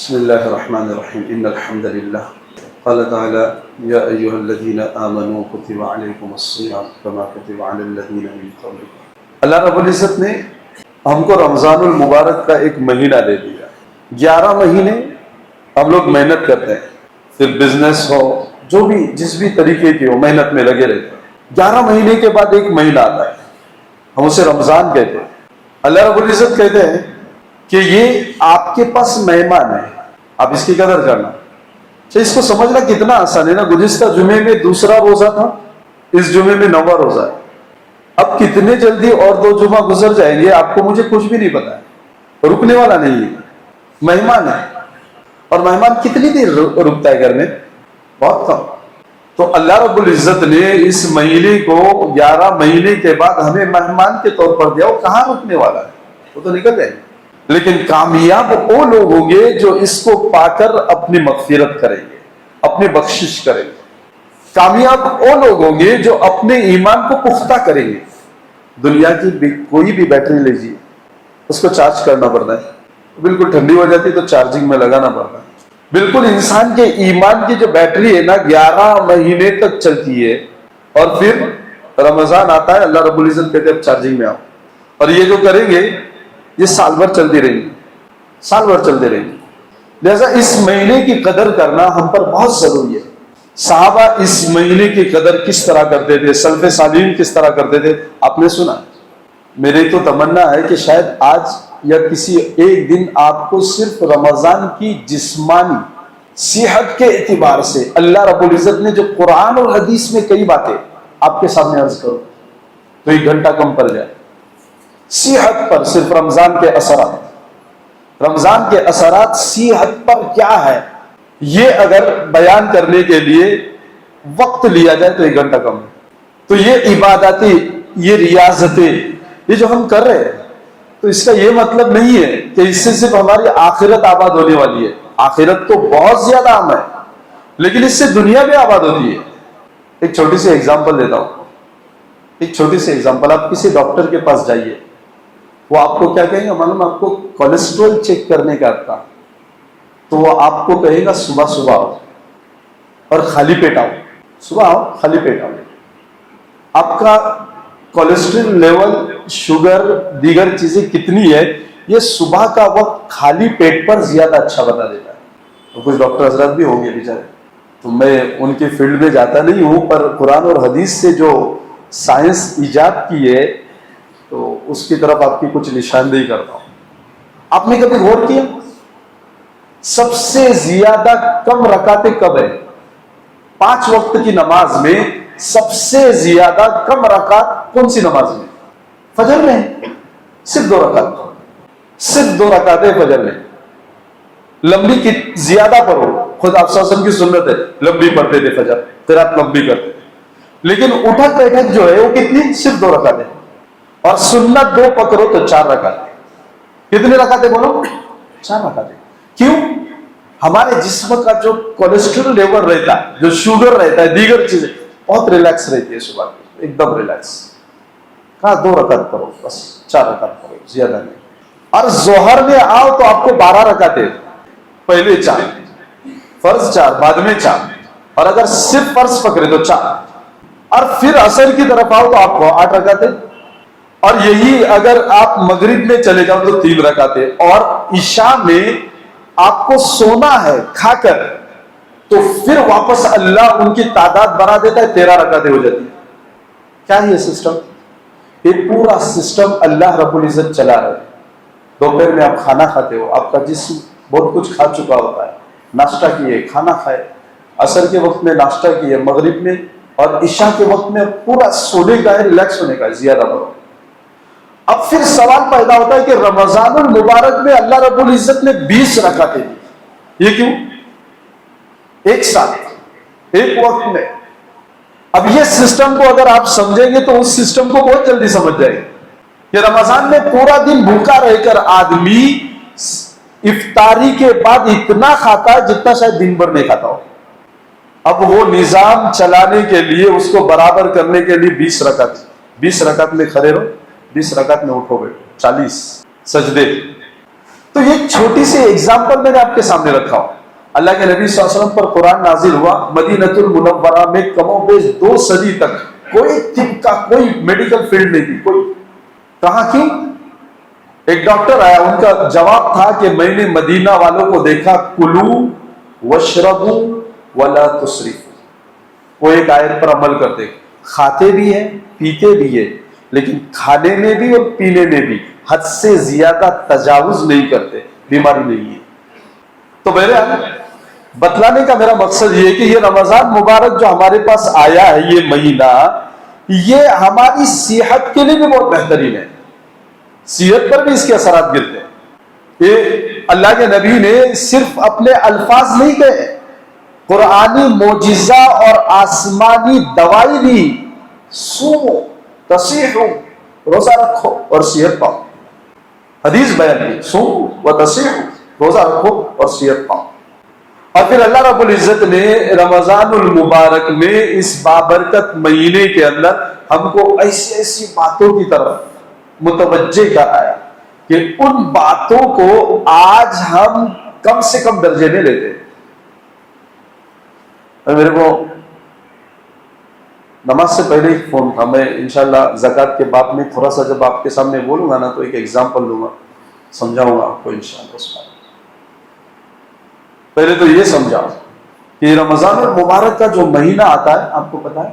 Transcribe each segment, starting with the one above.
بسم اللہ الرحمن الرحیم ان الحمد للہ قال تعالی یا ایہا الذین آمنوا کتب علیکم الصیام کما کتب علی الذین من قبلکم۔ اللہ رب العزت نے ہم کو رمضان المبارک کا ایک مہینہ دے دیا۔ 11 مہینے ہم لوگ محنت کرتے ہیں، پھر بزنس ہو جو بھی جس بھی طریقے کی ہو محنت میں لگے رہتے ہیں۔ 11 مہینے کے بعد ایک مہینہ آتا ہے، ہم اسے رمضان کہتے ہیں۔ اللہ رب العزت کہتے ہیں کہ یہ آپ کے پاس مہمان ہے، آپ اس کی قدر کرنا۔ اس کو سمجھنا کتنا آسان ہے نا۔ گزشتہ جمعے میں دوسرا روزہ تھا، اس جمعے میں 9واں روزہ ہے۔ اب کتنے جلدی اور 2 جمعہ گزر جائیں گے آپ کو مجھے کچھ بھی نہیں پتا ہے، رکنے والا نہیں ہے، مہمان ہے۔ اور مہمان کتنی دیر رکتا ہے گھر میں؟ بہت کم۔ تو اللہ رب العزت نے اس مہینے کو 11 مہینے کے بعد ہمیں مہمان کے طور پر دیا۔ وہ کہاں رکنے والا ہے، وہ تو نکل جائے گا۔ لیکن کامیاب وہ لوگ ہوں گے جو اس کو پا کر اپنی مغفرت کریں گے، اپنی بخشش کریں گے۔ کامیاب وہ لوگ ہوں گے جو اپنے ایمان کو پختہ کریں گے۔ دنیا کی کوئی بھی بیٹری لیجیے، اس کو چارج کرنا پڑتا ہے، بالکل ٹھنڈی ہو جاتی تو چارجنگ میں لگانا پڑتا ہے۔ بالکل انسان کے ایمان کی جو بیٹری ہے نا 11 مہینے تک چلتی ہے، اور پھر رمضان آتا ہے، اللہ رب العزت کہتے ہیں اب چارجنگ میں آؤ۔ اور یہ جو کریں گے یہ سال بھر چلتی رہیں گی، سال بھر چلتے رہیں گی۔ لہذا اس مہینے کی قدر کرنا ہم پر بہت ضروری ہے۔ صحابہ اس مہینے کی قدر کس طرح کرتے تھے، سلف صالحین کس طرح کرتے تھے، آپ نے سنا۔ میری تو تمنا ہے کہ شاید آج یا کسی ایک دن آپ کو صرف رمضان کی جسمانی صحت کے اعتبار سے اللہ رب العزت نے جو قرآن اور حدیث میں کئی باتیں آپ کے سامنے عرض کرو تو 1 گھنٹہ کم پڑ جائے۔ صحت پر صرف رمضان کے اثرات، رمضان کے اثرات صحت پر کیا ہے، یہ اگر بیان کرنے کے لیے وقت لیا جائے تو 1 گھنٹہ کم ہے۔ تو یہ عبادتیں، یہ ریاضتیں، یہ جو ہم کر رہے ہیں، تو اس کا یہ مطلب نہیں ہے کہ اس سے صرف ہماری آخرت آباد ہونے والی ہے۔ آخرت تو بہت زیادہ اہم ہے، لیکن اس سے دنیا بھی آباد ہوتی ہے۔ ایک چھوٹی سی ایگزامپل دیتا ہوں، ایک چھوٹی سی ایگزامپل۔ آپ کسی ڈاکٹر کے پاس جائیے، وہ آپ کو کیا کہیں گا معلوم؟ آپ کو کولیسٹرول چیک کرنے کا تھا تو وہ آپ کو کہے گا صبح صبح آؤ اور خالی پیٹ آؤ، صبح آؤ خالی پیٹ آؤ۔ آپ کا کولیسٹرول لیول، شوگر، دیگر چیزیں کتنی ہے، یہ صبح کا وقت خالی پیٹ پر زیادہ اچھا بتا دیتا ہے۔ تو کچھ ڈاکٹر حضرات بھی ہوں گے بیچارے، تو میں ان کی فیلڈ میں جاتا نہیں ہوں، پر قرآن اور حدیث سے جو سائنس ایجاد کی ہے تو اس کی طرف آپ کی کچھ نشاندہی کرتا ہوں۔ آپ نے کبھی غور کیا سب سے زیادہ کم رکعتیں کب ہے؟ 5 وقت کی نماز میں سب سے زیادہ کم رکعت کون سی نماز میں؟ فجر میں، صرف 2 رکعت، صرف 2 رکعتیں فجر میں۔ لمبی کی زیادہ پڑھو، خود آپ صلی اللہ علیہ وسلم کی سنت ہے، لمبی پڑھتے تھے فجر، قرات لمبی کرتے تھے۔ لیکن اٹھک بیٹھک جو ہے وہ کتنی؟ صرف 2 رکعتیں، اور سنت 2 پکڑو تو 4 رکعتیں۔ کتنے رکعتیں بولو؟ 4 رکعتیں۔ کیوں؟ ہمارے جسم کا جو کولیسٹرول لیول رہتا ہے، جو شوگر رہتا ہے، دیگر چیزیں بہت ریلیکس رہتی ہے صبح ایک دم ریلیکس۔ کہاں 2 رکعت کرو، بس 4 رکعت کرو، زیادہ نہیں۔ اور ظہر میں آؤ تو آپ کو 12 رکعتیں، پہلے 4 فرض، 4 بعد میں 4، اور اگر صرف فرض پکڑے تو 4، اور پھر عصر کی طرف آؤ تو آپ کو 8 رکعتیں، اور یہی اگر آپ مغرب میں چلے جاؤ تو 3 رکعتیں، اور عشاء میں آپ کو سونا ہے کھا کر تو پھر واپس اللہ ان کی تعداد بڑھا دیتا ہے، 13 رکعتیں ہو جاتی ہیں۔ کیا ہے یہ سسٹم؟ یہ پورا سسٹم اللہ رب العزت چلا رہا ہے۔ دوپہر میں آپ کھانا کھاتے ہو، آپ کا جسم بہت کچھ کھا چکا ہوتا ہے، ناشتہ کیے، کھانا کھائے، عصر کے وقت میں ناشتہ کیے، مغرب میں اور عشاء کے وقت میں پورا سونے کا ہے، ریلیکس ہونے کا ہے، زیادہ بڑھو۔ اب پھر سوال پیدا ہوتا ہے کہ رمضان المبارک میں اللہ رب العزت نے 20 رکعتیں دی، یہ کیوں؟ ایک ساتھ، ایک وقت میں۔ اب یہ سسٹم کو اگر آپ سمجھیں گے تو اس سسٹم کو بہت جلدی سمجھ جائیں گے کہ رمضان میں پورا دن بھوکا رہ کر آدمی افطاری کے بعد اتنا کھاتا ہے جتنا شاید دن بھر نہیں کھاتا ہو۔ اب وہ نظام چلانے کے لیے، اس کو برابر کرنے کے لیے 20 رکعت، 20 رکعت میں کھڑے رہو، 20 رکعت میں اٹھو بیٹھو، 40 سجدے۔ تو یہ چھوٹی سی ایگزامپل میں نے آپ کے سامنے رکھا ہوں. اللہ کے نبی صلی اللہ علیہ وسلم پر قرآن نازل ہوا مدینۃ المنورہ میں کم و بیش 2 صدی تک کوئی طب کا کوئی میڈیکل فیلڈ نہیں تھی کوئی. کہاں کیوں؟ ایک ڈاکٹر آیا، ان کا جواب تھا کہ میں نے مدینہ والوں کو دیکھا کلو واشربوا ولا تسرفوا. وہ ایک آیت پر عمل کرتے، کھاتے بھی ہیں پیتے بھی ہیں، لیکن کھانے میں بھی اور پینے میں بھی حد سے زیادہ تجاوز نہیں کرتے، بیماری نہیں ہے. تو میرے بتلانے کا میرا مقصد یہ ہے کہ یہ رمضان مبارک جو ہمارے پاس آیا ہے، یہ مہینہ، یہ ہماری صحت کے لیے بھی بہت بہترین ہے. صحت پر بھی اس کے اثرات گرتے ہیں. یہ اللہ کے نبی نے صرف اپنے الفاظ نہیں کہے، قرآنی معجزہ اور آسمانی دوائی دی. سومو تصیحو، روزہ رکھو اور صحت پاؤ. حدیث بیان کی، سومو و تصیحو، روزہ رکھو اور صحت پاؤ. اور پھر اللہ رب العزت نے رمضان المبارک میں اس بابرکت مہینے کے اندر ہم کو ایسی ایسی باتوں کی طرف متوجہ کرایا کہ ان باتوں کو آج ہم کم سے کم درجے میں لیتے. میرے کو نماز سے پہلے ایک فون تھا، میں انشاءاللہ زکوٰۃ کے باب میں تھوڑا سا جب آپ کے سامنے بولوں گا نا تو ایک ایگزامپل دوں گا، سمجھاؤں گا آپ کو انشاءاللہ. اس بات پہلے تو یہ سمجھاؤ کہ رمضان المبارک کا جو مہینہ آتا ہے، آپ کو پتا ہے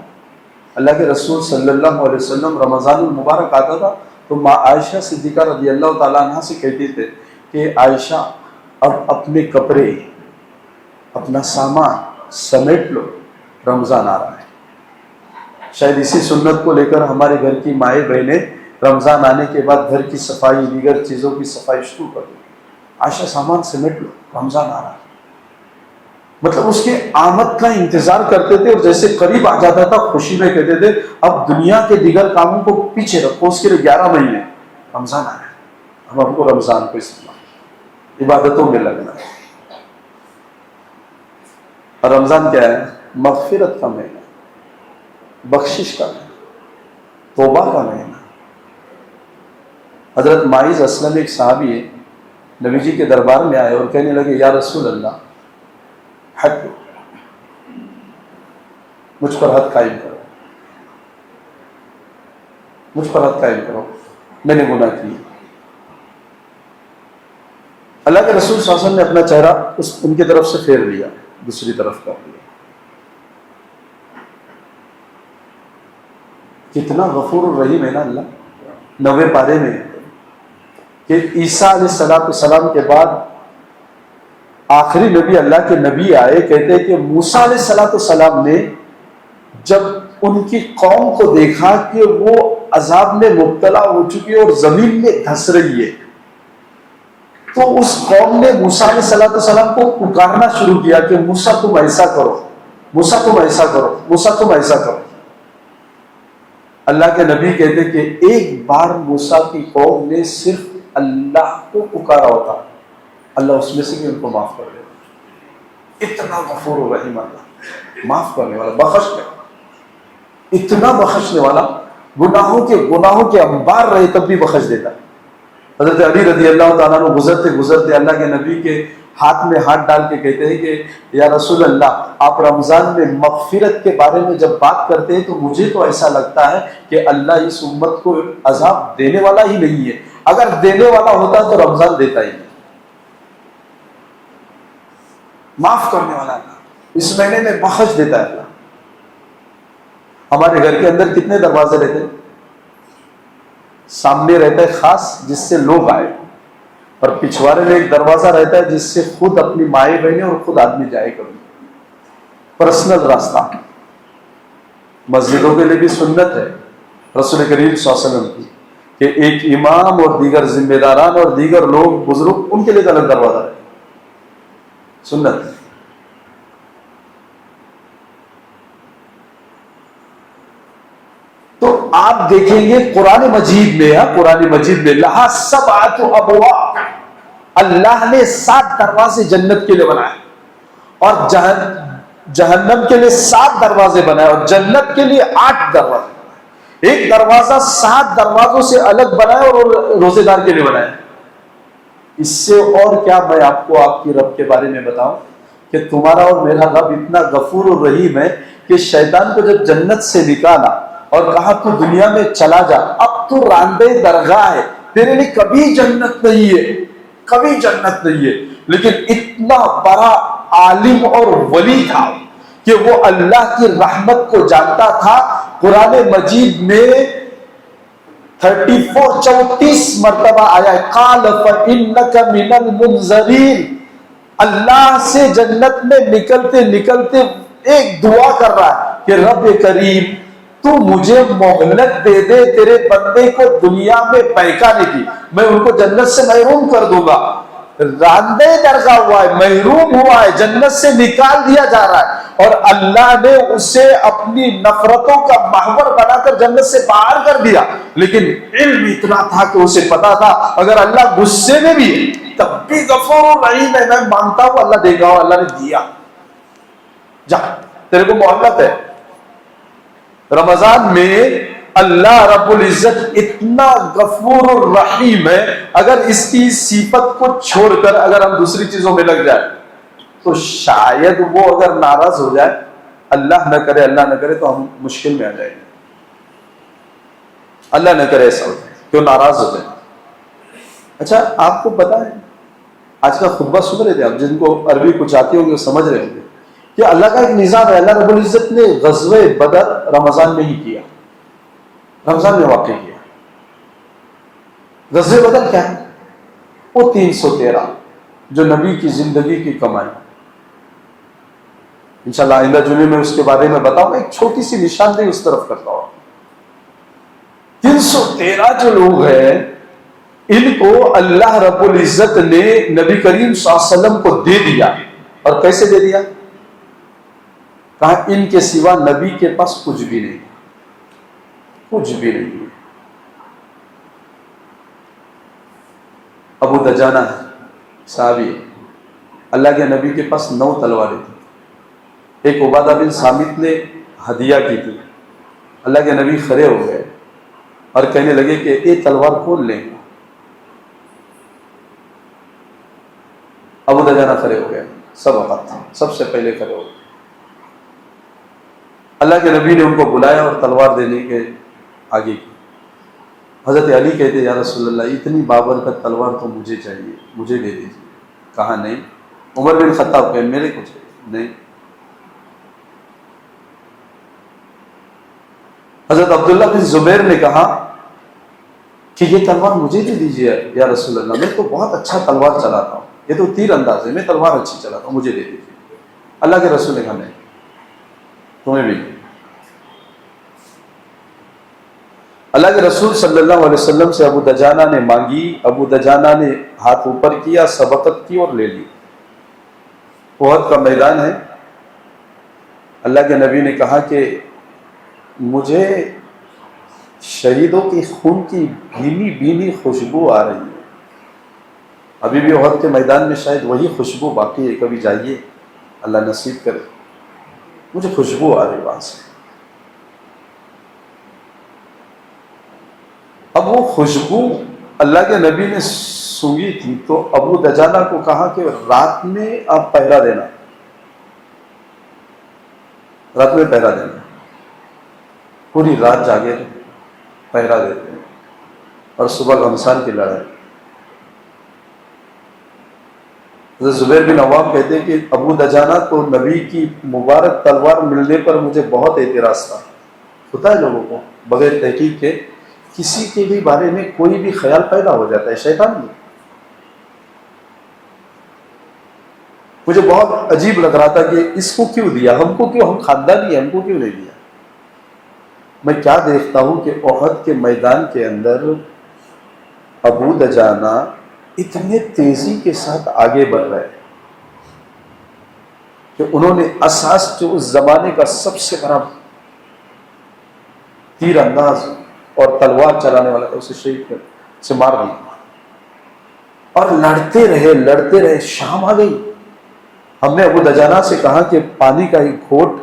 اللہ کے رسول صلی اللہ علیہ وسلم رمضان المبارک آتا تھا تو ماں عائشہ صدیقہ رضی اللہ تعالیٰ عنہ سے کہتے تھے کہ عائشہ اب اپنے کپڑے اپنا سامان سمیٹ لو، رمضان آ رہا ہے. شاید اسی سنت کو لے کر ہمارے گھر کی مائیں بہنیں رمضان آنے کے بعد گھر کی صفائی، دیگر چیزوں کی صفائی شروع کر دیں. عائشہ سامان سمیٹ لو، رمضان آ رہا ہے. مطلب اس کے آمد کا انتظار کرتے تھے، اور جیسے قریب آ جاتا تھا خوشی میں کہتے تھے اب دنیا کے دیگر کاموں کو پیچھے رکھو، اس کے لیے 11 مہینے رمضان آ رہا ہے، اب ہم کو رمضان کو استعمال عبادتوں میں لگنا ہے. اور رمضان کیا ہے؟ مغفرت کا مہینہ، بخشش کا مہینہ، توبہ کا مہینہ. حضرت ماعز اسلم ایک صحابی ہے، نبی جی کے دربار میں آئے اور کہنے لگے یا رسول اللہ حد، مجھ پر حد قائم کرو، مجھ پر حد قائم کرو، میں نے گناہ کی. اللہ کے رسول صلی اللہ علیہ وسلم نے اپنا چہرہ ان کی طرف سے پھیر لیا، دوسری طرف کر لیا. کتنا غفور الرحیم ہے نا اللہ. 90 پارے میں کہ عیسیٰ علیہ السلام کے بعد آخری نبی اللہ کے نبی آئے، کہتے ہیں کہ موسیٰ علیہ السلام نے جب ان کی قوم کو دیکھا کہ وہ عذاب میں مبتلا ہو چکی ہے اور زمین میں دھس رہی ہے، تو اس قوم نے موسیٰ علیہ السلام کو پکارنا شروع کیا کہ موسیٰ تم ایسا کرو، موسیٰ تم ایسا کرو، موسیٰ تم ایسا کرو. اللہ کے نبی کہتے کہ ایک بار موسیٰ کی قوم نے صرف اللہ کو پکارا ہوتا، اللہ اس میں سے بھی ان کو معاف کر دے. اتنا غفور الرحیم اللہ، معاف کرنے والا، بخشنے والا، اتنا بخشنے والا. گناہوں کے انبار رہے تب بھی بخش دیتا. حضرت علی رضی اللہ تعالیٰ عنہ گزرتے اللہ کے نبی کے ہاتھ میں ہاتھ ڈال کے کہتے ہیں کہ یا رسول اللہ، آپ رمضان میں مغفرت کے بارے میں جب بات کرتے ہیں تو مجھے تو ایسا لگتا ہے کہ اللہ اس امت کو عذاب دینے والا ہی نہیں ہے، اگر دینے والا ہوتا تو رمضان دیتا ہی نہیں. معاف کرنے والا اللہ، اس مہینے میں بخش دیتا ہے اللہ. ہمارے گھر کے اندر کتنے دروازے رہتے ہیں؟ سامنے رہتا ہے خاص جس سے لوگ آئے، اور پچھواڑے میں ایک دروازہ رہتا ہے جس سے خود اپنی مائیں بہنیں اور خود آدمی جائے کبھی، پرسنل راستہ. مسجدوں کے لیے بھی سنت ہے رسول کریم صلی اللہ علیہ وسلم کی کہ ایک امام اور دیگر ذمہ داران اور دیگر لوگ بزرگ، ان کے لیے الگ دروازہ ہے، سنت ہے. تو آپ دیکھیں گے قرآن مجید میں لہا سبعۃ ابواب، اللہ نے 7 دروازے جنت کے لیے بنائے، اور جہنم کے لیے 7 دروازے بنائے، اور جنت کے لیے 8 دروازے بنائے. ایک دروازہ 7 دروازوں سے الگ بنائے اور روزے دار کے لیے بنائے. اس سے اور کیا میں آپ کو آپ کی رب کے بارے میں بتاؤں کہ تمہارا اور میرا رب اتنا غفور و رحیم ہے کہ شیطان کو جب جنت سے نکالا اور کہا تو دنیا میں چلا جا، اب تو راندے درگاہ ہے، تیرے لیے کبھی جنت نہیں ہے، کبھی جنت نہیں ہے، لیکن اتنا بڑا عالم اور ولی تھا کہ وہ اللہ کی رحمت کو جانتا تھا۔ قرآن مجید میں 34 مرتبہ آیا ہے قال فإنك من المنذرین، اللہ سے جنت میں نکلتے نکلتے ایک دعا کر رہا ہے کہ رب کریم تو مجھے مہلت دے دے تیرے بندے کو دنیا میں بہکانے کی، میں ان کو جنت سے محروم کر دوں گا۔ راندے درگاہ ہوا ہے، محروم ہوا ہے، جنت سے نکال دیا جا رہا ہے، اور اللہ نے اسے اپنی نفرتوں کا محور بنا کر جنت سے باہر کر دیا۔ لیکن علم اتنا تھا کہ اسے پتا تھا اگر اللہ غصے میں بھی ہے تب بھی غفور الرحیم ہے، میں مانتا ہوں اللہ دے گا، اللہ نے دیا، جا تیرے کو مہلت ہے۔ رمضان میں اللہ رب العزت اتنا غفور الرحیم ہے، اگر اس کی صفت کو چھوڑ کر اگر ہم دوسری چیزوں میں لگ جائیں تو شاید وہ اگر ناراض ہو جائے، اللہ نہ کرے اللہ نہ کرے، تو ہم مشکل میں آ جائیں گے۔ اللہ نہ کرے ایسا ہو جائے کہ وہ ناراض ہو جائے۔ اچھا آپ کو پتا ہے آج کا خطبہ سن رہے تھے آپ، جن کو عربی کچھ آتی ہوگی وہ سمجھ رہے ہوں گے کہ اللہ کا ایک نظام ہے۔ اللہ رب العزت نے غزوہ بدر رمضان میں ہی کیا، رمضان میں واقع کیا۔ غزوہ بدر کیا ہے؟ وہ 313 جو نبی کی زندگی کی کمائی۔ انشاءاللہ آئندہ جمعے میں اس کے بارے میں بتاؤں گا، ایک چھوٹی سی نشاندہی اس طرف کرتا ہوں۔ 313 جو لوگ ہیں ان کو اللہ رب العزت نے نبی کریم صلی اللہ علیہ وسلم کو دے دیا، اور کیسے دے دیا؟ کہا ان کے سوا نبی کے پاس کچھ بھی نہیں، کچھ بھی نہیں۔ ابو دجانہ صحابی، اللہ کے نبی کے پاس 9 تلواریں تھیں، ایک عبادہ بن صامت نے ہدیہ کی تھی۔ اللہ کے نبی کھڑے ہو گئے اور کہنے لگے کہ یہ تلوار کون لے گا؟ ابو دجانہ کھڑے ہو گئے، سب وقت سب سے پہلے کھڑے ہو گئے۔ اللہ کے نبی نے ان کو بلایا اور تلوار دینے کے آگے کی۔ حضرت علی کہتے یا رسول اللہ اتنی بابرکت تلوار تو مجھے چاہیے، مجھے دے دیجیے۔ کہا نہیں۔ عمر بن خطاب کہ میرے کو چاہیے، نہیں۔ حضرت عبداللہ بن زبیر نے کہا کہ یہ تلوار مجھے دے دیجیے یا رسول اللہ، میں تو بہت اچھا تلوار چلاتا ہوں، یہ تو تیر انداز ہے، میں تلوار اچھی چلاتا ہوں، مجھے دے دیجیے۔ اللہ کے رسول نے کہا نہیں، تمہیں بھی۔ اللہ کے رسول صلی اللہ علیہ وسلم سے ابو دجانہ نے مانگی، ابو دجانہ نے ہاتھ اوپر کیا، سبقت کی اور لے لی۔ احد کا میدان ہے، اللہ کے نبی نے کہا کہ مجھے شہیدوں کی خون کی بھینی بھینی خوشبو آ رہی ہے، ابھی بھی احد کے میدان میں شاید وہی خوشبو باقی ہے، کبھی جائیے اللہ نصیب کرے، مجھے خوشبو آ رہی وہاں سے۔ اب وہ خوشبو اللہ کے نبی نے سونگی تھی تو ابو دجانہ کو کہا کہ رات میں آپ پہرا دینا، رات میں پہرا دینا، پوری رات جاگے پہرا دیتے ہیں، اور صبح گھمسان کی لڑائی۔ حضرت زبیر بن عوام کہتے ہیں کہ ابو دجانہ کو نبی کی مبارک تلوار ملنے پر مجھے بہت اعتراض تھا۔ ہوتا ہے لوگوں کو بغیر تحقیق کے کسی کے بھی بارے میں کوئی بھی خیال پیدا ہو جاتا ہے، شیطان نہیں۔ مجھے بہت عجیب لگ رہا تھا کہ اس کو کیوں دیا، ہم کو کیوں، ہم خاندانی ہیں، ہم کو کیوں نہیں دیا۔ میں کیا دیکھتا ہوں کہ احد کے میدان کے اندر ابو دجانہ اتنے تیزی کے ساتھ آگے بڑھ رہے کہ انہوں نے اساس جو اس زمانے کا سب سے بڑا تیر انداز اور تلوار چلانے والا تھا، اسے شہید کر سے مار دیا، اور لڑتے رہے، شام آ گئی۔ ہم نے ابو دجانہ سے کہا کہ پانی کا ایک گھونٹ،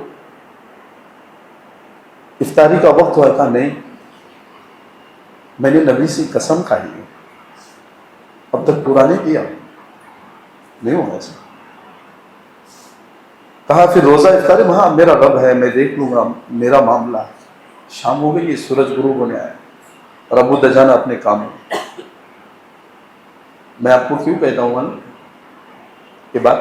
افطاری کا وقت ہوا تھا، نہیں، میں نے نبی سے قسم کھائی ہے اب تک پورا نہیں کیا، نہیں ہوا ایسا. کہا پھر روزہ افطار، ہاں میرا رب ہے، میں دیکھ لوں گا، میرا معاملہ ہے. شام ہو گئی، سورج غروب ہونے آیا اور ابو دجانہ اپنے کام میں. میں آپ کو کیوں کہتا ہوں یہ بات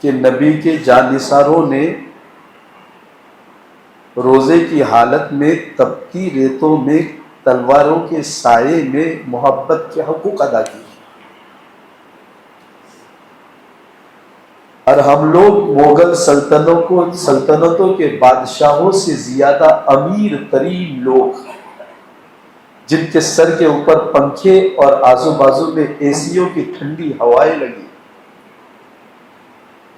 کہ نبی کے جانثاروں نے روزے کی حالت میں تپتی ریتوں میں تلواروں کے سائے میں محبت کے حقوق ادا کیے، اور ہم لوگ مغل سلطنتوں کے بادشاہوں سے زیادہ امیر ترین لوگ، جن کے سر کے اوپر پنکھے اور آزو بازو میں ایسیوں کی ٹھنڈی ہوائیں لگی،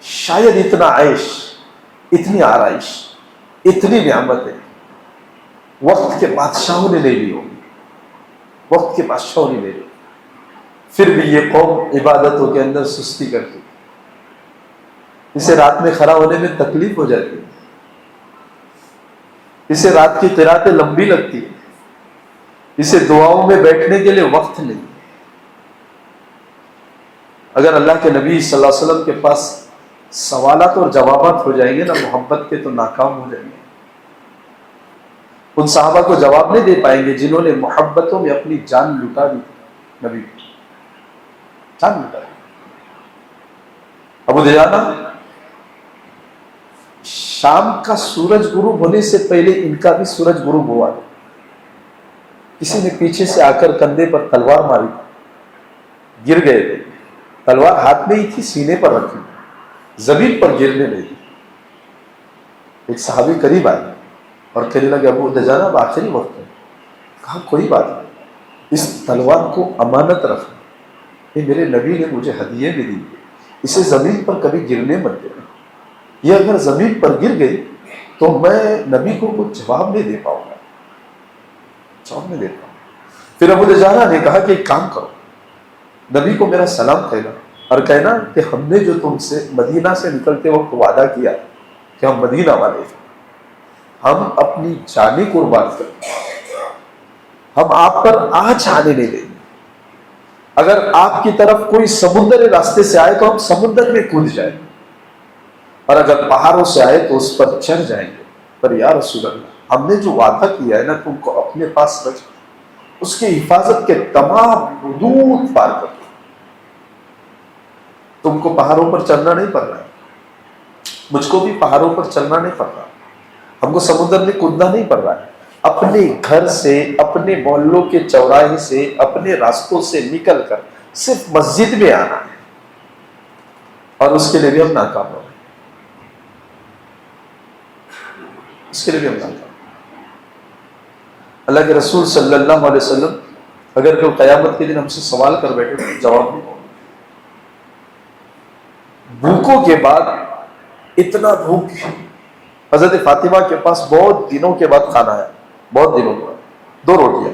شاید اتنا عیش، اتنی آرائش، اتنی نعمتیں وقت کے بادشاہوں نے لے لی ہوگی، وقت کے بادشاہوں نے لے لی. پھر بھی یہ قوم عبادتوں کے اندر سستی کرتی، اسے رات میں کھڑا ہونے میں تکلیف ہو جاتی ہے، اسے رات کی قراتیں لمبی لگتی ہے، اسے دعاؤں میں بیٹھنے کے لیے وقت نہیں. اگر اللہ کے نبی صلی اللہ علیہ وسلم کے پاس سوالات اور جوابات ہو جائیں گے نا محبت کے، تو ناکام ہو جائیں گے. ان صحابہ کو جواب نہیں دے پائیں گے جنہوں نے محبتوں میں اپنی جان لٹا دی، نبی جان لٹا دی. ابو دجانہ شام کا سورج غروب ہونے سے پہلے ان کا بھی سورج غروب ہوا. کسی نے پیچھے سے آ کر کندھے پر تلوار ماری، گر گئے تھے. تلوار ہاتھ میں ہی تھی، سینے پر رکھی، زمین پر گرنے لگی. ایک صحابی قریب آئے اور کہنے لگے ابو دجانہ اب آخری وقت ہے. کہا کوئی بات نہیں، اس تلوار کو امانت رکھنا، یہ میرے نبی نے مجھے ہدیے بھی دی، اسے زمین پر کبھی گرنے مت دینا. یہ اگر زمین پر گر گئی تو میں نبی کو کچھ جواب نہیں دے پاؤں گا، جواب نہیں دے پاؤں. پھر ابو دجانہ نے کہا کہ ایک کام کرو، نبی کو میرا سلام کہنا اور کہنا کہ ہم نے جو تم سے مدینہ سے نکلتے وقت وعدہ کیا کہ ہم مدینہ والے ہیں، ہم اپنی جانیں قربان کریں، ہم آپ پر آنچ آنے نہیں دیں گے. اگر آپ کی طرف کوئی سمندر راستے سے آئے تو ہم سمندر میں کود جائیں گے، اور اگر پہاڑوں سے آئے تو اس پر چڑھ جائیں گے. پر یا رسول اللہ، ہم نے جو وعدہ کیا ہے نا تم کو اپنے پاس رکھ، اس کی حفاظت کے تمام حدود پار کر. تم کو پہاڑوں پر چلنا نہیں پڑ رہا ہے، مجھ کو بھی پہاڑوں پر چلنا نہیں پڑ رہا، ہم کو سمندر میں کودنا نہیں پڑ رہا ہے. اپنے گھر سے، اپنے محلوں کے چوراہے سے، اپنے راستوں سے نکل کر صرف مسجد میں آنا ہے، اور اس کے لیے بھی ہم ناکام ہو گئے، اس کے لیے بھی ہم ناکام. اللہ کے رسول صلی اللہ علیہ وسلم اگر کوئی قیامت کے دن ہم سے سوال کر بیٹھے تو جواب نہیں ہوگا. بھوکوں کے بعد اتنا بھوک، حضرت فاطمہ کے پاس بہت دنوں کے بعد کھانا ہے، بہت دنوں کے بعد 2 روٹیاں،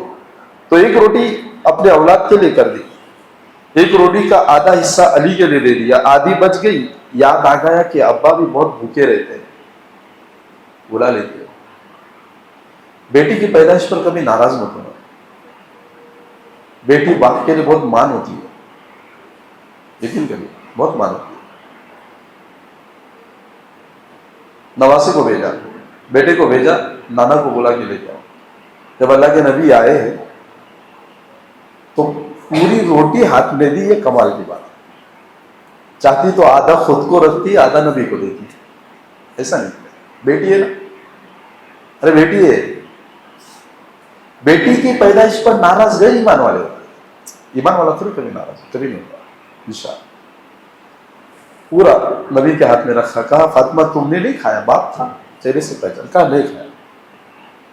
تو ایک روٹی اپنے اولاد کے لیے کر دی، ایک روٹی کا آدھا حصہ علی کے لیے دے دیا، آدھی بچ گئی. یاد آ گیا کہ ابا بھی بہت بھوکے رہتے ہیں، بلا لیتے. بیٹی کی پیدائش پر کبھی ناراض مت ہونا، بیٹی باپ کے لیے بہت مان ہوتی ہے، لیکن کبھی بہت مان ہوتی ہے. نواسے کو بھیجا، بیٹے کو بھیجا، نانا کو بلا کے لے جاؤ. جب اللہ کے نبی آئے ہیں تو پوری روٹی ہاتھ میں دی. یہ کمال کی بات، چاہتی تو آدھا خود کو رکھتی، آدھا نبی کو دیتی، ایسا نہیں. بیٹی ہے نا، ارے بیٹی ہے، بیٹی کی پیدائش پر ناراض گئے ایمان والے ہوتے. ایمان والا تھوڑی کبھی ناراض، کبھی نہیں ہوتا انشاءاللہ. پورا نبی کے ہاتھ میں رکھا، کہا فاطمہ تم نے نہیں کھایا، باپ تھا چہرے سے پہچان، کہا نہیں کھایا.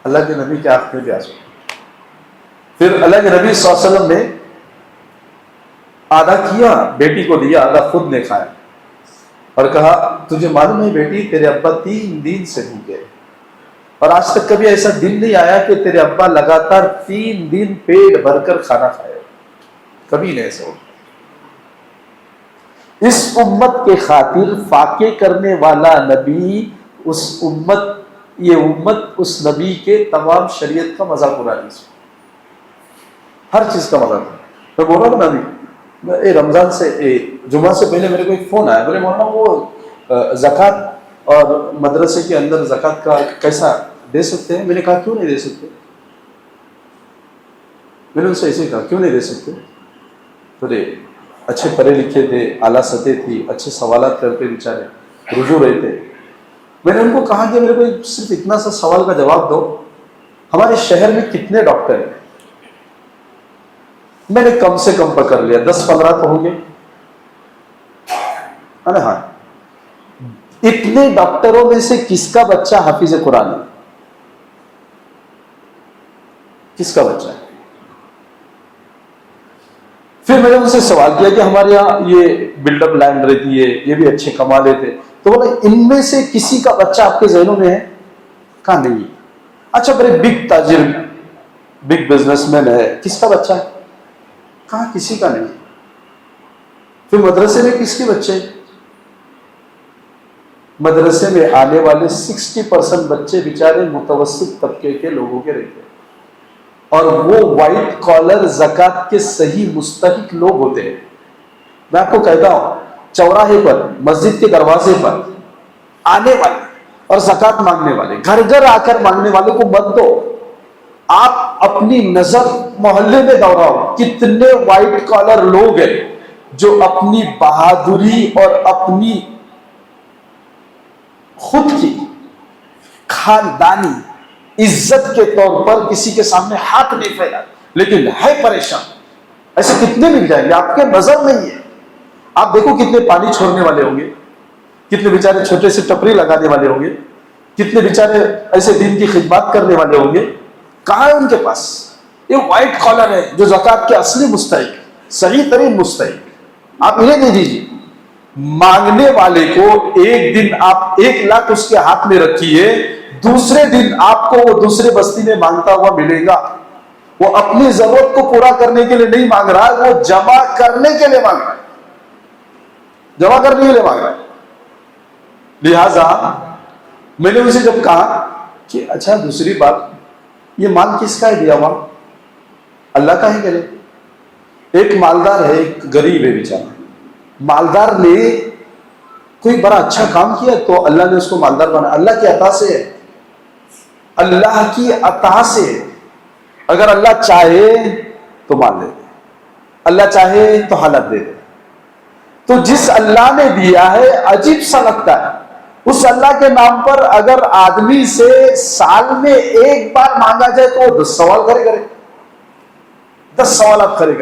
اللہ کے نبی کے آنکھ میں بھی آنسو. پھر اللہ کے نبی صلی اللہ علیہ وسلم نے آدھا کیا، بیٹی کو دیا، آدھا خود نے کھایا، اور کہا تجھے معلوم ہے بیٹی تیرے ابا 3 دن سے بھوکے، اور آج تک کبھی ایسا دن نہیں آیا کہ تیرے ابا لگاتار 3 دن پیٹ بھر کر کھانا کھائے، کبھی نہیں ایسا ہو. اس امت کے خاطر فاقے کرنے والا نبی، یہ امت اس نبی کے تمام شریعت کا مذاق اڑا دی. ہر چیز کا مزہ تھا. میں بول رہا ہوں نا ابھی رمضان سے جمعہ سے پہلے میرے کو ایک فون آیا, بولے مولانا وہ زکوٰۃ اور مدرسے کے اندر زکوٰۃ کا کیسا دے سکتے ہیں؟ میں نے کہا کیوں نہیں دے سکتے. میں نے ان سے ایسے کہا کیوں نہیں دے سکتے؟ تو اچھے پڑھے لکھے تھے, اعلیٰ سطح تھی, اچھے سوالات کرتے بیچارے رجوع رہتے. میں نے ان کو کہا کہ میرے کو صرف اتنا سا سوال کا جواب دو, ہمارے شہر میں کتنے ڈاکٹر ہیں؟ میں نے کم سے کم پکڑ لیا 10-15 تو ہوں گے. ہاں, اتنے ڈاکٹروں میں سے کس کا بچہ حافظ قرآن ہے؟ کس کا بچہ ہے؟ پھر میں نے ان سے سوال کیا کہ ہمارے یہاں یہ بلڈ اپ لائن رہتی ہے, یہ بھی اچھے کما لیتے, تو بولے ان میں سے کسی کا بچہ آپ کے ذہنوں میں ہے؟ کہاں نہیں. اچھا بڑے بگ تاجر, بگ بزنس مین ہے, کس کا بچہ ہے؟ کہاں کسی کا نہیں. پھر مدرسے میں کس کے بچے؟ مدرسے میں آنے والے 60% بچے بیچارے متوسط طبقے کے لوگوں کے رہتے ہیں, اور وہ وائٹ کالر زکوٰۃ کے صحیح مستحق لوگ ہوتے ہیں. میں آپ کو کہتا ہوں, چوراہے پر, مسجد کے دروازے پر آنے والے اور زکوٰۃ مانگنے والے, گھر گھر آ کر مانگنے والے کو مت دو. آپ اپنی نظر محلے میں دوڑاؤ, کتنے وائٹ کالر لوگ ہیں جو اپنی بہادری اور اپنی خود کی خاندانی عزت کے طور پر کسی کے سامنے ہاتھ نہیں پھیلا, لیکن ہے پریشان. ایسے کتنے مل جائیں گے آپ کے نظر نہیں ہے. آپ دیکھو کتنے پانی چھوڑنے والے ہوں گے, کتنے بیچارے چھوٹے سے ٹپری لگانے والے ہوں گے, کتنے بیچارے ایسے دین کی خدمات کرنے والے ہوں گے. کہاں ہے ان کے پاس؟ یہ وائٹ کالر ہے جو زکوٰۃ کے اصلی مستحق, صحیح ترین مستحق. آپ انہیں دے دیجیے. مانگنے والے کو ایک دن آپ 1 لاکھ اس کے ہاتھ میں رکھیے, دوسرے دن آپ کو وہ دوسرے بستی میں مانگتا ہوا ملے گا. وہ اپنی ضرورت کو پورا کرنے کے لیے نہیں مانگ رہا, وہ جمع کرنے کے لیے مانگ رہا ہے, جمع کرنے کے لیے مانگ رہا ہے. لہذا میں نے اسے جب کہا کہ اچھا دوسری بات, یہ مال کس کا ہے دیا ہوا؟ اللہ کا ہے کہ نہیں؟ ایک مالدار ہے, ایک غریب ہے بیچارہ. مالدار نے کوئی بڑا اچھا کام کیا تو اللہ نے اس کو مالدار بنا. اللہ کی عطا سے ہے, اللہ کی عطا سے. اگر اللہ چاہے تو مال دے دے, اللہ چاہے تو حالت دے دے. تو جس اللہ نے دیا ہے, عجیب سا لگتا ہے, اس اللہ کے نام پر اگر آدمی سے سال میں 1 بار مانگا جائے تو وہ 10 سوال کرے, 10 سوالات کرے.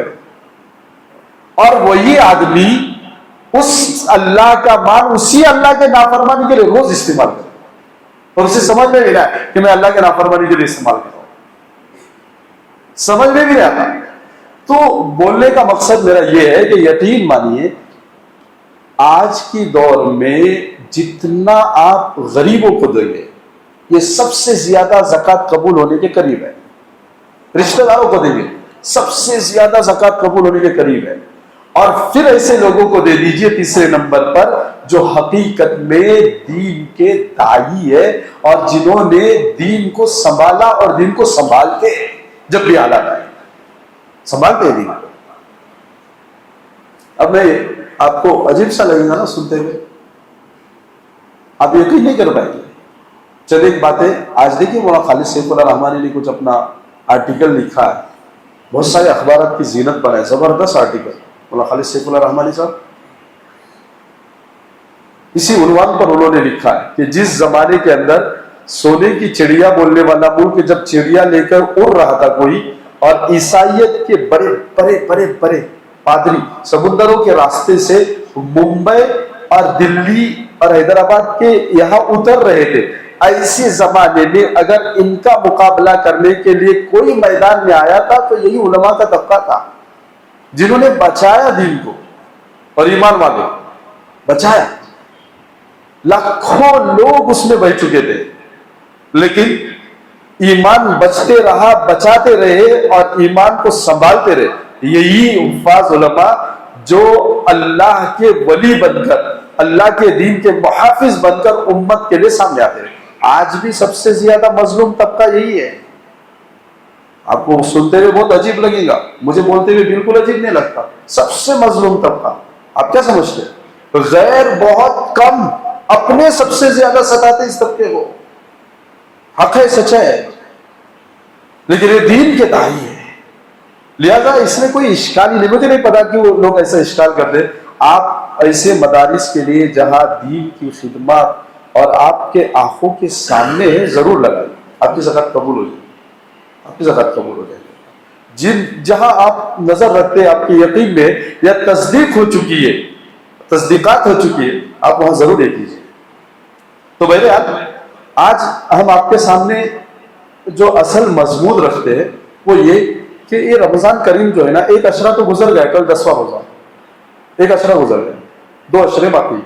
اور وہی آدمی اس اللہ کا مال اسی اللہ کے نافرمانی کے لیے روز استعمال کرے, اور اسے سمجھ میں نہیں آیا کہ میں اللہ کے نافرمانی کے لیے استعمال کر رہا ہوں, سمجھ میں بھی نہیں آتا. تو بولنے کا مقصد میرا یہ ہے کہ یقین مانیے آج کی دور میں جتنا آپ غریبوں کو دیں گے, یہ سب سے زیادہ زکوٰۃ قبول ہونے کے قریب ہے. رشتہ داروں کو دیں گے, سب سے زیادہ زکوٰۃ قبول ہونے کے قریب ہے. اور پھر ایسے لوگوں کو دے دیجئے تیسرے نمبر پر جو حقیقت میں دین کے داعی ہے, اور جنہوں نے دین کو سنبھالا اور دین کو سنبھالتے ہیں. جب بھی حالات آئے سنبھالتے ہیں دین کو. اب میں آپ کو عجیب سا لگے گا نا سنتے ہوئے, آپ یقین نہیں کر پائیں گے. چلے ایک بات ہے, آج دیکھیے مولانا خالد سیف اللہ رحمانی نے کچھ اپنا آرٹیکل لکھا ہے, بہت سارے اخبارات کی زینت بنائے, زبردست آرٹیکل. مولانا خالد سیف اللہ رحمانی صاحب اسی عنوان پر انہوں نے لکھا ہے کہ جس زمانے کے اندر سونے کی چڑیا بولنے والا ملک جب چڑیا لے کر اڑ رہا تھا کوئی, اور عیسائیت کے بڑے بڑے بڑے بڑے پادری سمندروں کے راستے سے ممبئی اور دلی اور حیدرآباد کے یہاں اتر رہے تھے, ایسے زمانے میں اگر ان کا مقابلہ کرنے کے لیے کوئی میدان میں آیا تھا تو یہی علماء کا طبقہ تھا, جنہوں نے بچایا دین کو اور ایمان والوں بچایا. لاکھوں لوگ اس میں بہ چکے تھے, لیکن ایمان بچتے رہا, بچاتے رہے اور ایمان کو سنبھالتے رہے. یہی حفاظ علماء جو اللہ کے ولی بن کر, اللہ کے دین کے محافظ بن کر امت کے لیے سامنے آتے ہیں. آج بھی سب سے زیادہ مظلوم طبقہ یہی ہے. آپ کو سنتے ہوئے بہت عجیب لگے گا، مجھے بولتے ہوئے بالکل عجیب نہیں لگتا. سب سے مظلوم طبقہ، آپ کیا سمجھتے ہیں؟ غیر بہت کم، اپنے سب سے زیادہ ستاتے اس طبقے کو. حق ہے، سچ ہے، لیکن یہ دین کے داعی ہے، لہذا اس میں کوئی اشکال ہی نہیں. مجھے نہیں پتا کہ وہ لوگ ایسا اشکال کرتے. آپ ایسے مدارس کے لیے جہاں دین کی خدمات اور آپ کے آنکھوں کے سامنے ضرور لگائیے، آپ کی زکات قبول ہو جائے، آپ کی زکات قبول ہو جائے. جہاں آپ نظر رکھتے ہیں، آپ کے یقین میں یا تصدیق ہو چکی ہے، تصدیقات ہو چکی ہے، آپ وہاں ضرور دیکھ لیجیے. تو بہرحال آج ہم آپ کے سامنے جو اصل مضمون رکھتے ہیں وہ یہ کہ یہ رمضان کریم جو ہے نا، ایک اشرہ تو گزر گیا، کل 10واں روزہ، ایک اشرہ گزر گیا، 2 اشرے باقی.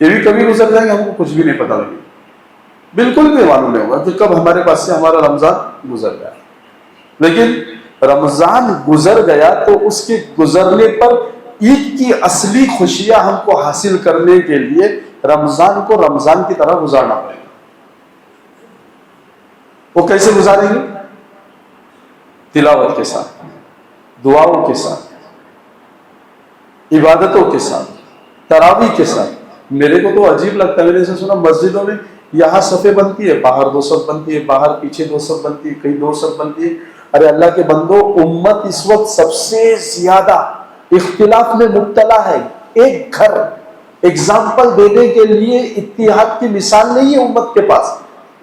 یہ بھی کبھی گزر جائیں گے، ہم کو کچھ بھی نہیں پتا لگے، بالکل بھی معلوم نہیں ہوگا کہ کب ہمارے پاس سے ہمارا رمضان گزر گیا. لیکن رمضان گزر گیا تو اس کے گزرنے پر عید کی اصلی خوشیاں ہم کو حاصل کرنے کے لیے رمضان کو رمضان کی طرح گزارنا پڑے گا. وہ کیسے گزاریں گے؟ تلاوت کے ساتھ، دعاؤں کے ساتھ، عبادتوں کے ساتھ، تراویح کے ساتھ. میرے کو تو عجیب لگتا ہے، میں نے اسے سنا مسجدوں میں یہاں صفیں بنتی ہے، باہر 2 صف بنتی ہے، باہر پیچھے 2 صف بنتی ہے، کہیں 2 صف بنتی ہے. ارے اللہ کے بندو، امت اس وقت سب سے زیادہ اختلاف میں مبتلا ہے. ایک گھر، ایگزامپل دینے کے لیے اتحاد کی مثال نہیں ہے امت کے پاس.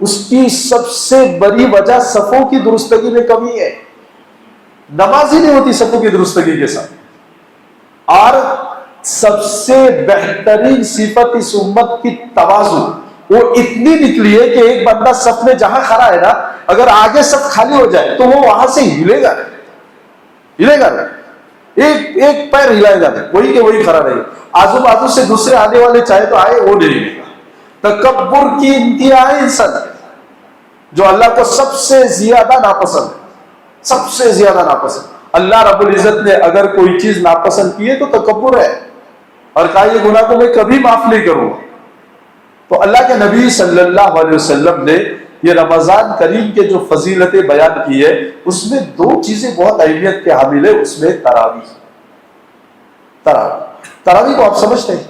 اس کی سب سے بڑی وجہ صفوں کی درستگی میں کمی ہے. نماز ہی نہیں ہوتی صفوں کی درستگی کے ساتھ. اور سب سے بہترین صفت اس امت کی تواضع، وہ اتنی نکلی ہے کہ ایک بندہ صف میں جہاں کھڑا ہے نا، اگر آگے صف خالی ہو جائے تو وہ وہاں سے ہلے گا نہیں، ایک پیر ہلائے گا نہیں، وہی کہ وہی کھڑا رہے گا. آزو بازو سے دوسرے آنے والے چاہے تو آئے، وہ نہیں ملے گا. تکبر کی انتہائی انسان جو اللہ کو سب سے زیادہ ناپسند ہے، سب سے زیادہ ناپسند. اللہ رب العزت نے اگر کوئی چیز ناپسند کی ہے تو تکبر ہے، اور کہا یہ گناہ کو میں کبھی معاف نہیں کروں. تو اللہ کے نبی صلی اللہ علیہ وسلم نے یہ رمضان کریم کے جو فضیلتیں بیان کی ہے، اس میں 2 چیزیں بہت اہمیت کے حامل ہے. اس میں تراویح کو آپ سمجھتے ہیں؟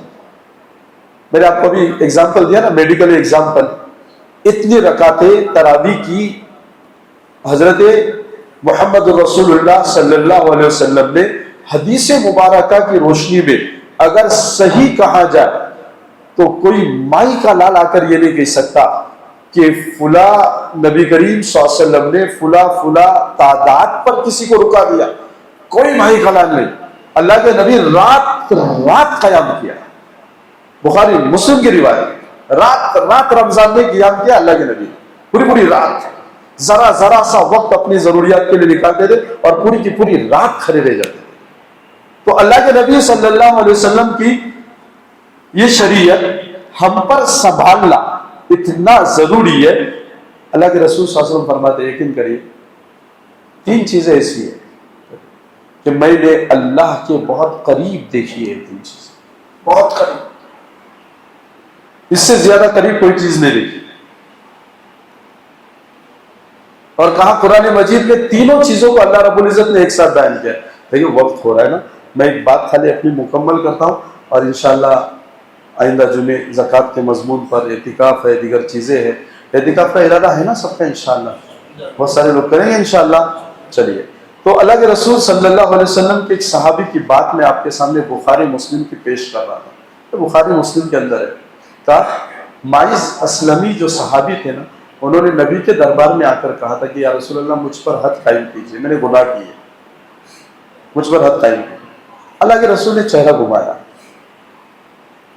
میں نے آپ کو ابھی ایگزامپل دیا نا، میڈیکل ایگزامپل. اتنی رکعتیں تراویح کی حضرت محمد رسول اللہ صلی اللہ علیہ وسلم نے حدیث مبارکہ کی روشنی میں اگر صحیح کہا جائے تو کوئی مائی کا لال آ کر یہ نہیں کہہ سکتا کہ فلاں نبی کریم صلی اللہ علیہ وسلم نے فلاں تعداد پر کسی کو رکا دیا. کوئی مائی کا لال نہیں. اللہ کے نبی رات قیام کیا. بخاری مسلم کی روایت، رات رمضان میں قیام کیا اللہ کے نبی، پوری رات. ذرا سا وقت اپنی ضروریات کے لیے نکالتے تھے اور پوری کی پوری رات کھڑے رہ جاتے تھے. تو اللہ کے نبی صلی اللہ علیہ وسلم کی یہ شریعت ہم پر سنبھالنا اتنا ضروری ہے. اللہ کے رسول صلی اللہ علیہ وسلم فرماتے ہیں، یقین کریے 3 چیزیں ایسی ہیں کہ میں نے اللہ کے بہت قریب دیکھی ہے. 3 چیزیں بہت قریب، اس سے زیادہ قریب کوئی چیز نہیں دیکھی. اور کہا قرآن مجید میں تینوں چیزوں کو اللہ رب العزت نے ایک ساتھ بیان کیا. دیکھیے وقت ہو رہا ہے نا، میں ایک بات خالی اپنی مکمل کرتا ہوں اور انشاءاللہ آئندہ جمعے زکوٰۃ کے مضمون پر اعتکاف ہے، دیگر چیزیں ہیں. اعتکاف کا ارادہ ہے نا سب کا؟ انشاءاللہ بہت سارے لوگ کریں گے انشاءاللہ. چلیے، تو اللہ کے رسول صلی اللہ علیہ وسلم کے ایک صحابی کی بات میں آپ کے سامنے بخاری مسلم کی پیش کر رہا تھا. تو بخاری مسلم کے اندر ہے کہا مائز اسلمی جو صحابی تھے نا، انہوں نے نبی کے دربار میں آ کر کہا تھا کہ یا رسول اللہ مجھ پر حد قائم کیجیے، میں نے گناہ کیے، مجھ پر حد قائم کیجیے. اللہ کے رسول نے چہرہ گھمایا،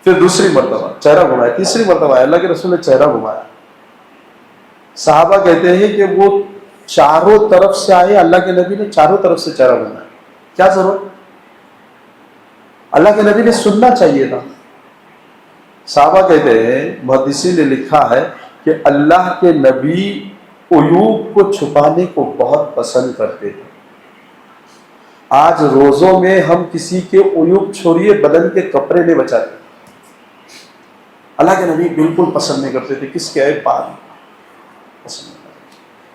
پھر دوسری مرتبہ چہرہ گھمایا، تیسری مرتبہ اللہ کے رسول نے چہرہ گھمایا. صحابہ کہتے ہیں کہ وہ چاروں طرف سے آئے، اللہ کے نبی نے چاروں طرف سے چہرہ گھمایا. کیا ضرورت؟ اللہ کے نبی نے سننا چاہیے تھا. صحابہ کہتے ہیں، محدثین نے لکھا ہے کہ اللہ کے نبی عیوب کو چھپانے کو بہت پسند کرتے تھے. آج روزوں میں ہم کسی کے عیوب چھوڑیے، بدن کے کپڑے نہیں بچاتے. اللہ کے نبی بالکل پسند نہیں کرتے تھے کس کے عیب پسند نہیں کرتے.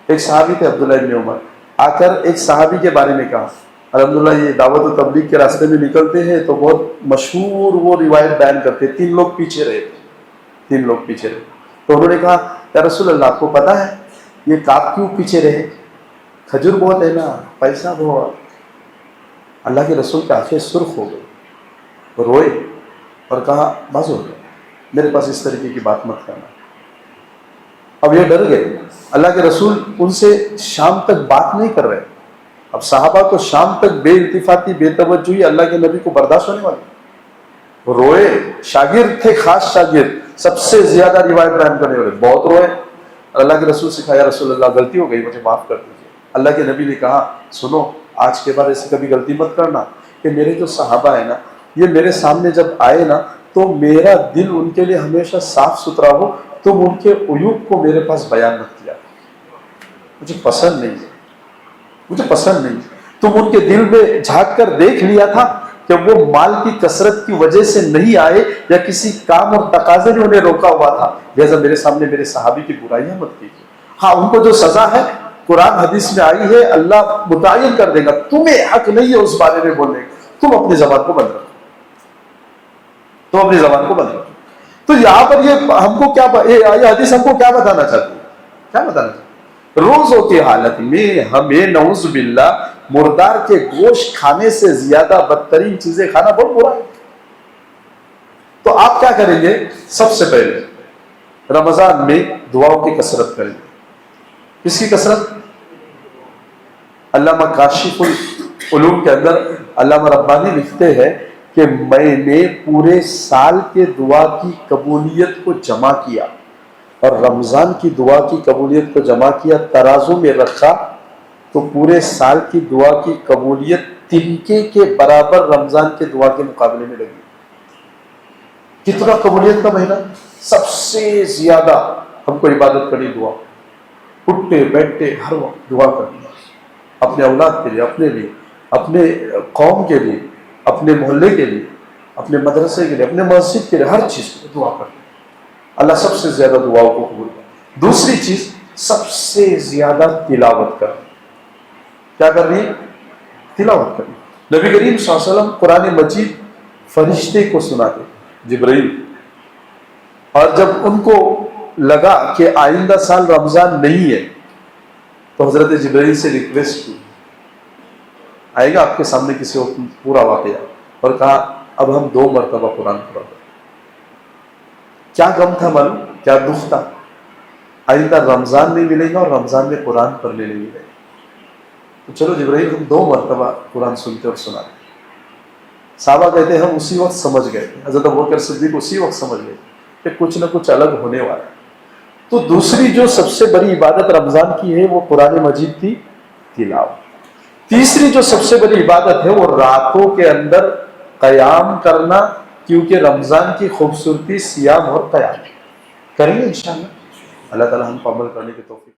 ایک صحابی تھے عبداللہ ابن عمر، آ کر ایک صحابی کے بارے میں کہا. الحمدللہ یہ دعوت و تبلیغ کے راستے میں نکلتے ہیں تو بہت مشہور وہ روایت بیان کرتے. 3 لوگ پیچھے رہے. تو انہوں نے کہا یا رسول اللہ آپ کو پتا ہے یہ کعب کیوں پیچھے رہے؟ کھجور بہت ہے نا، پیسہ بہت. اللہ کے رسول کے آنکھیں سرخ ہو گئی، روئے اور کہا بس ہو گیا، میرے پاس اس طریقے کی بات مت کرنا. اب یہ ڈر گئے. اللہ کے رسول ان سے شام تک بات نہیں کر رہے. اب صحابہ کو شام تک بے التفاتی بے توجہی اللہ کے نبی کو برداشت ہونے والی. روئے. شاگرد تھے، خاص شاگرد، سب سے زیادہ روایت بیان کرنے والے، بہت روئے. اللہ کے رسول سے کہا یا رسول اللہ غلطی ہو گئی، مجھے معاف کر دیجیے. اللہ کے نبی نے کہا سنو آج کے بعد ایسی کبھی غلطی مت کرنا کہ میرے جو صحابہ ہیں نا یہ میرے سامنے جب آئے نا تو میرا دل ان کے لیے ہمیشہ صاف ستھرا ہو. تم ان کے عیوب کو میرے پاس بیان مت کیا، مجھے پسند نہیں. تم ان کے دل میں جھانک کر دیکھ لیا تھا کہ وہ مال کی کثرت کی وجہ سے نہیں آئے یا کسی کام اور تقاضے نے انہیں روکا ہوا تھا، لہذا میرے سامنے میرے صحابی کی برائیاں مت کیجیے. ہاں ان کو جو سزا ہے قرآن حدیث میں آئی ہے اللہ متعین کر دے گا، تمہیں حق نہیں ہے اس بارے میں بولنے کا. تم اپنی زبان کو بند رکھو. تو یہاں پر یہ ہم کو کیا یہ حدیث ہم کو کیا بتانا چاہتی ہے؟ روزوں کی حالت میں ہمیں نعوذ باللہ مردار کے گوشت کھانے سے زیادہ بدترین چیزیں کھانا بہت برا ہے. تو آپ کیا کریں گے؟ سب سے پہلے رمضان میں دعاؤں کی کثرت کریں گے. کس کی کثرت؟ علامہ کاشف العلوم کے اندر علامہ ربانی لکھتے ہیں کہ میں نے پورے سال کے دعا کی قبولیت کو جمع کیا اور رمضان کی دعا کی قبولیت کو جمع کیا، ترازو میں رکھا تو پورے سال کی دعا کی قبولیت تنکے کے برابر رمضان کے دعا کے مقابلے میں لگی. کتنا قبولیت کا مہینہ؟ سب سے زیادہ ہم کو عبادت کرنی دعا، اٹھتے بیٹھتے ہر وقت دعا کرنی، اپنے اولاد کے لیے، اپنے لیے، اپنے قوم کے لیے، اپنے محلے کے لیے، اپنے مدرسے کے لیے، اپنے مسجد کے لیے، ہر چیز کے لیے دعا کرنی. اللہ سب سے زیادہ دعاؤں کو قبول کرے. دوسری چیز سب سے زیادہ تلاوت کرنا. کیا کرنی ہے؟ تلاوت کرنی. نبی کریم صلی اللہ علیہ وسلم قرآن مجید فرشتے کو سناتے، جبرائیل، اور جب ان کو لگا کہ آئندہ سال رمضان نہیں ہے تو حضرت جبرائیل سے ریکویسٹ کی، آئے گا آپ کے سامنے کسی وقت پورا واقعہ، اور کہا اب ہم 2 مرتبہ قرآن پڑھا. کیا غم تھا معلوم؟ کیا دکھ تھا؟ آئندہ رمضان نہیں ملے گا اور رمضان میں قرآن پڑھنے نہیں ملے گا. تو چلو جبرائیل ہم 2 مرتبہ قرآن سنتے اور سناتے. صحابہ کہتے ہیں ہم اسی وقت سمجھ گئے، حضرت ابوبکر صدیق اسی وقت سمجھ گئے کہ کچھ نہ کچھ الگ ہونے والا ہے. تو دوسری جو سب سے بڑی عبادت رمضان کی ہے وہ قرآن مجید کی تلاوت. تیسری جو سب سے بڑی عبادت ہے وہ راتوں کے اندر قیام کرنا، کیونکہ رمضان کی خوبصورتی سیام اور قیام. کریں گے انشاءاللہ. اللہ تعالی ہم کو عمل کرنے کی توفیق